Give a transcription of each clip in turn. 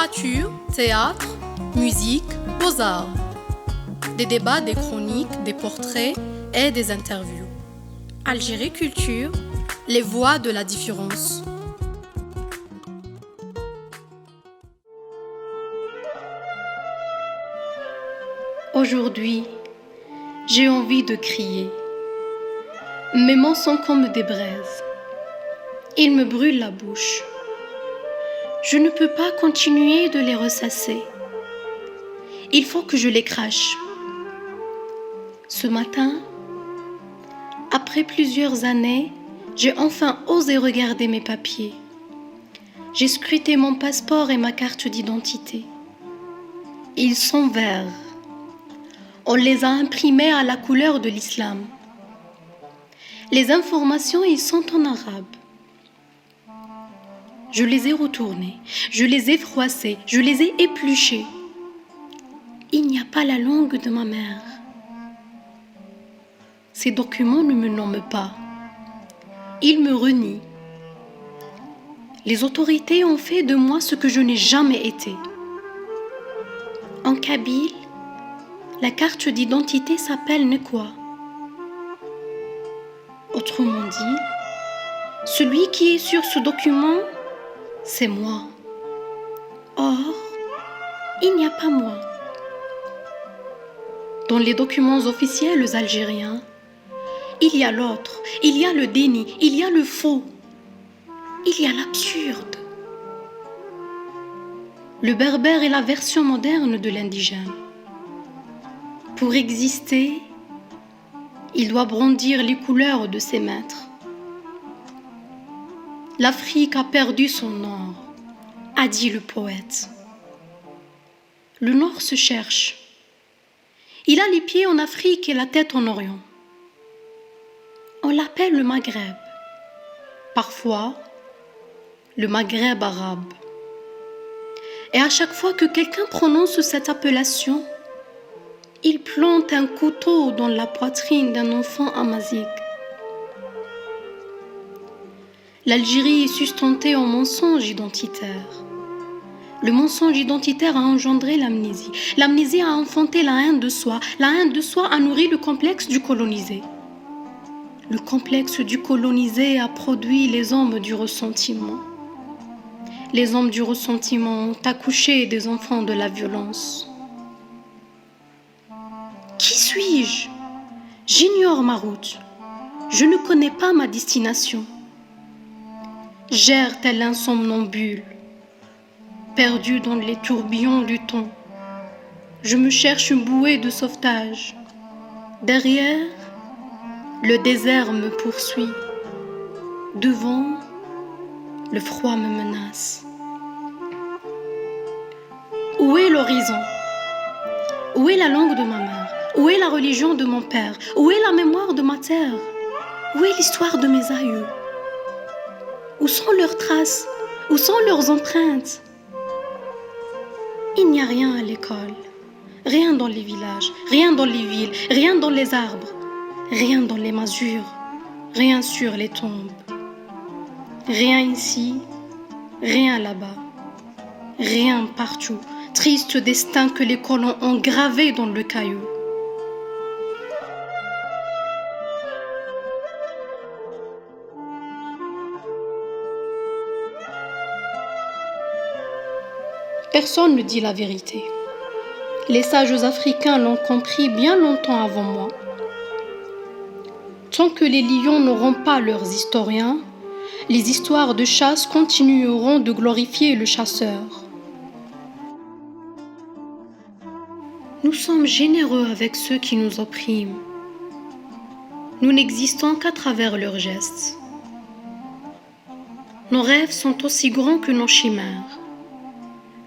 Littérature, théâtre, musique, beaux-arts. Des débats, des chroniques, des portraits et des interviews. Algérie Culture, les voix de la différence. Aujourd'hui, j'ai envie de crier. Mes mots sont comme des braises. Ils me brûlent la bouche. Je ne peux pas continuer de les ressasser. Il faut que je les crache. Ce matin, après plusieurs années, j'ai enfin osé regarder mes papiers. J'ai scruté mon passeport et ma carte d'identité. Ils sont verts. On les a imprimés à la couleur de l'islam. Les informations y sont en arabe. Je les ai retournés, je les ai froissés, je les ai épluchés. Il n'y a pas la langue de ma mère. Ces documents ne me nomment pas. Ils me renient. Les autorités ont fait de moi ce que je n'ai jamais été. En kabyle, la carte d'identité s'appelle Nekwa. Autrement dit, celui qui est sur ce document, c'est moi. Or, il n'y a pas moi. Dans les documents officiels algériens, il y a l'autre, il y a le déni, il y a le faux, il y a l'absurde. Le berbère est la version moderne de l'indigène. Pour exister, il doit brandir les couleurs de ses maîtres. L'Afrique a perdu son nord, a dit le poète. Le nord se cherche. Il a les pieds en Afrique et la tête en Orient. On l'appelle le Maghreb, parfois le Maghreb arabe. Et à chaque fois que quelqu'un prononce cette appellation, il plante un couteau dans la poitrine d'un enfant amazigh. L'Algérie est sustentée en mensonge identitaire. Le mensonge identitaire a engendré l'amnésie. L'amnésie a enfanté la haine de soi. La haine de soi a nourri le complexe du colonisé. Le complexe du colonisé a produit les hommes du ressentiment. Les hommes du ressentiment ont accouché des enfants de la violence. Qui suis-je? J'ignore ma route. Je ne connais pas ma destination. J'erre tel un somnambule, perdu dans les tourbillons du temps. Je me cherche une bouée de sauvetage. Derrière, le désert me poursuit. Devant, le froid me menace. Où est l'horizon? Où est la langue de ma mère? Où est la religion de mon père? Où est la mémoire de ma terre? Où est l'histoire de mes aïeux? Où sont leurs traces? Où sont leurs empreintes? Il n'y a rien à l'école, rien dans les villages, rien dans les villes, rien dans les arbres, rien dans les masures, rien sur les tombes. Rien ici, rien là-bas, rien partout. Triste destin que les colons ont gravé dans le caillou. Personne ne dit la vérité. Les sages africains l'ont compris bien longtemps avant moi. Tant que les lions n'auront pas leurs historiens, les histoires de chasse continueront de glorifier le chasseur. Nous sommes généreux avec ceux qui nous oppriment. Nous n'existons qu'à travers leurs gestes. Nos rêves sont aussi grands que nos chimères.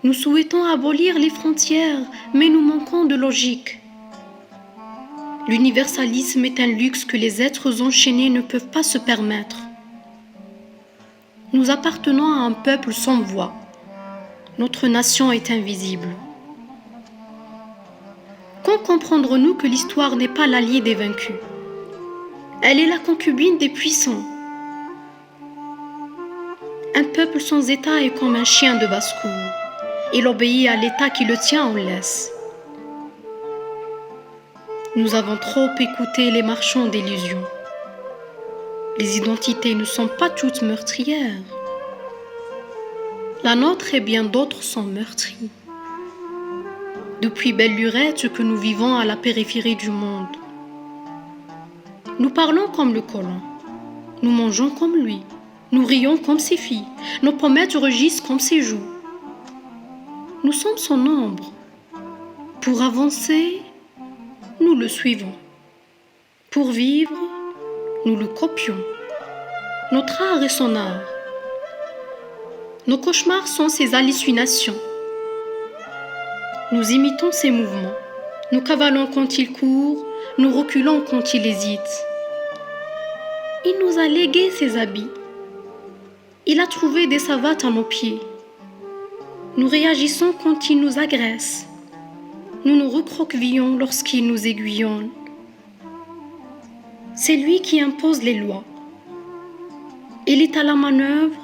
Nous souhaitons abolir les frontières, mais nous manquons de logique. L'universalisme est un luxe que les êtres enchaînés ne peuvent pas se permettre. Nous appartenons à un peuple sans voix. Notre nation est invisible. Quand comprendrons-nous que l'histoire n'est pas l'alliée des vaincus? Elle est la concubine des puissants. Un peuple sans État est comme un chien de basse-cour. Il obéit à l'État qui le tient en laisse. Nous avons trop écouté les marchands d'illusions. Les identités ne sont pas toutes meurtrières. La nôtre et bien d'autres sont meurtries. Depuis belle lurette que nous vivons à la périphérie du monde. Nous parlons comme le colon. Nous mangeons comme lui. Nous rions comme ses filles. Nos pommettes rugissent comme ses joues. Nous sommes son ombre. Pour avancer, nous le suivons. Pour vivre, nous le copions. Notre art est son art. Nos cauchemars sont ses hallucinations. Nous imitons ses mouvements. Nous cavalons quand il court, nous reculons quand il hésite. Il nous a légué ses habits. Il a trouvé des savates à nos pieds. Nous réagissons quand il nous agresse. Nous nous recroquevillons lorsqu'il nous aiguillonne. C'est lui qui impose les lois. Il est à la manœuvre,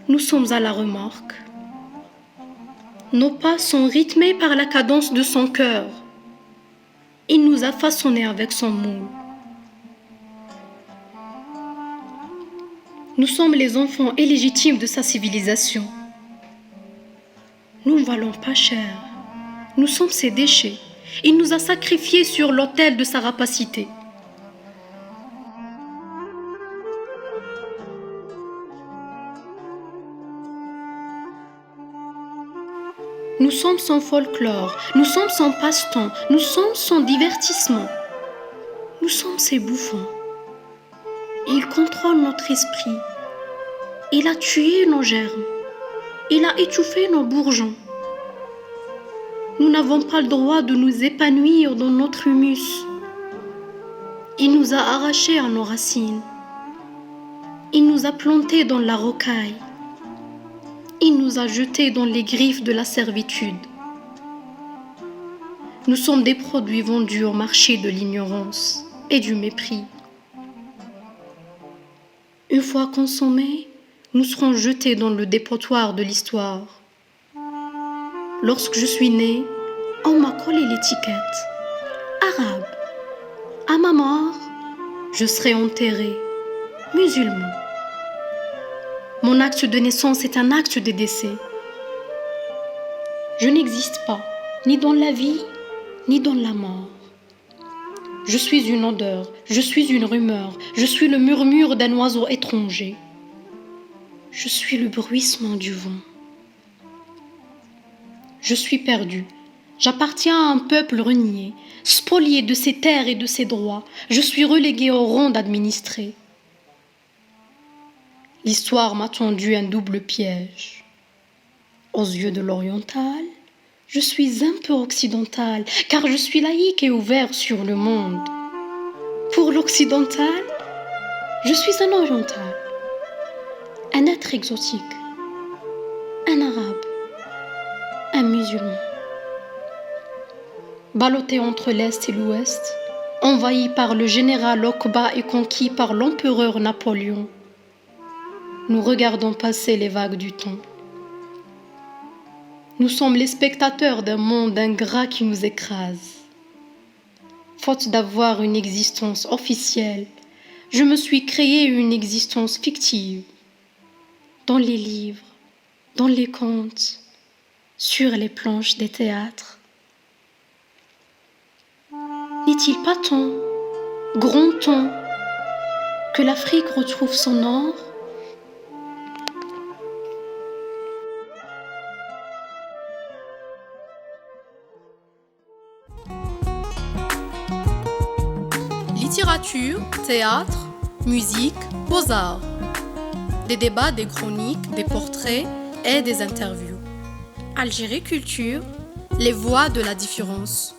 nous sommes à la remorque. Nos pas sont rythmés par la cadence de son cœur. Il nous a façonnés avec son moule. Nous sommes les enfants illégitimes de sa civilisation. Nous ne valons pas cher. Nous sommes ses déchets. Il nous a sacrifiés sur l'autel de sa rapacité. Nous sommes son folklore, nous sommes son passe-temps, nous sommes son divertissement. Nous sommes ses bouffons. Il contrôle notre esprit. Il a tué nos germes. Il a étouffé nos bourgeons. Nous n'avons pas le droit de nous épanouir dans notre humus. Il nous a arrachés à nos racines. Il nous a plantés dans la rocaille. Il nous a jetés dans les griffes de la servitude. Nous sommes des produits vendus au marché de l'ignorance et du mépris. Une fois consommés, nous serons jetés dans le dépotoir de l'histoire. Lorsque je suis née, on m'a collé l'étiquette arabe. À ma mort, je serai enterrée musulman. Mon acte de naissance est un acte de décès. Je n'existe pas, ni dans la vie, ni dans la mort. Je suis une odeur, je suis une rumeur, je suis le murmure d'un oiseau étranger. Je suis le bruissement du vent. Je suis perdu. J'appartiens à un peuple renié, spolié de ses terres et de ses droits. Je suis relégué au rang d'administré. L'histoire m'a tendu un double piège. Aux yeux de l'oriental, je suis un peu occidental, car je suis laïque et ouvert sur le monde. Pour l'occidental, je suis un oriental, un être exotique, un arabe, un musulman. Ballotté entre l'Est et l'Ouest, envahi par le général Okba et conquis par l'empereur Napoléon, nous regardons passer les vagues du temps. Nous sommes les spectateurs d'un monde ingrat qui nous écrase. Faute d'avoir une existence officielle, je me suis créé une existence fictive. Dans les livres, dans les contes, sur les planches des théâtres. N'est-il pas temps, grand temps, que l'Afrique retrouve son or ? Littérature, théâtre, musique, beaux-arts. Des débats, des chroniques, des portraits et des interviews. Algérie Culture, les voix de la différence.